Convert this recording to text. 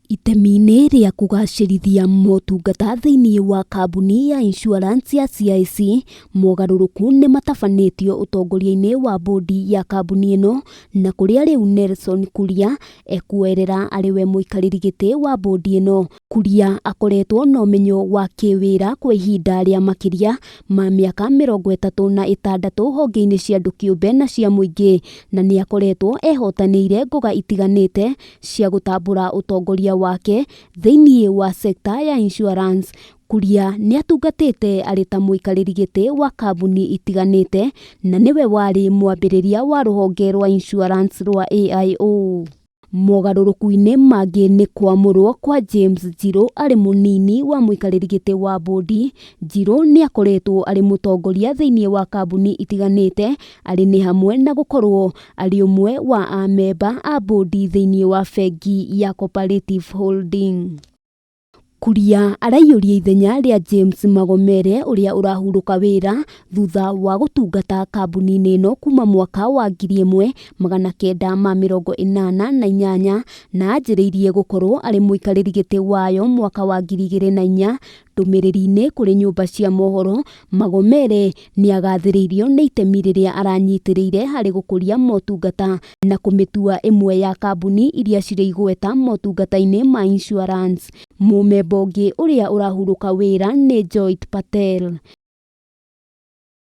Itemi-inĩ rĩa kũgacĩrithia motungata thĩinĩ wa kambuni ya insurance ya CIC, mogarũrũku nĩ matabanĩtio ũtongoria-inĩ wa bodi ya kambuni ĩno, na kũrĩa rĩu Nelson Kuria ekuoerera arĩwe mũikarĩri gĩtĩ wa bodi ĩno. Kuria akoretwo na ũmenyo wa kĩwĩra kwa ihinda rĩa makĩria ma mĩaka 36 honge-inĩ cia andũ kĩũmbe na cia mũingĩ, na nĩ akoretwo ehotanĩire ngoga itiganĩte cia gũtambũra ũtongoria wake thĩinĩ wa sekta ya insurance. Kuria nĩ atungatĩte arĩ ta mũikarĩri gĩtĩ wa kambuni itiganĩte, na nĩwe warĩ mwambĩrĩria wa rũhonge rwa insurance rwa AIO. Mogarũrũku-inĩ mangĩ nĩ kwamũrwo kwa James Njirũ arĩ mũnini wa mũikarĩri gĩtĩ wa bodi. Njirũ nĩ akoretwo arĩ mũtongoria thĩinĩ wa kambuni itiganĩte, arĩ nĩ hamwe na gũkorwo arĩ ũmwe wa amemba a bodi thĩinĩ wa bengi ya Cooperative Holding. Kuria araiyũria ithenya rĩa James Magomere ũrĩa ũrahurũka wĩra thutha wa gũtungata kambuni-inĩ ĩno kuma mwaka wa 1988 na anjĩrĩirie gũkorwo arĩ mũikarĩri gĩtĩ wayo mwaka wa 2004. Ndũmĩrĩri-inĩ kũrĩ nyũmba cia mohoro, Magomere nĩ agathĩrĩirio nĩ itemi rĩrĩa aranyitĩrĩire harĩ gũkũria motungata na kũmĩtua ĩmwe ya kambuni iria cirĩ igweta motungata-inĩ ma insurance. Mũmemba ũngĩ ũrĩa ũrahurũka wĩra nĩ Joyt Patel.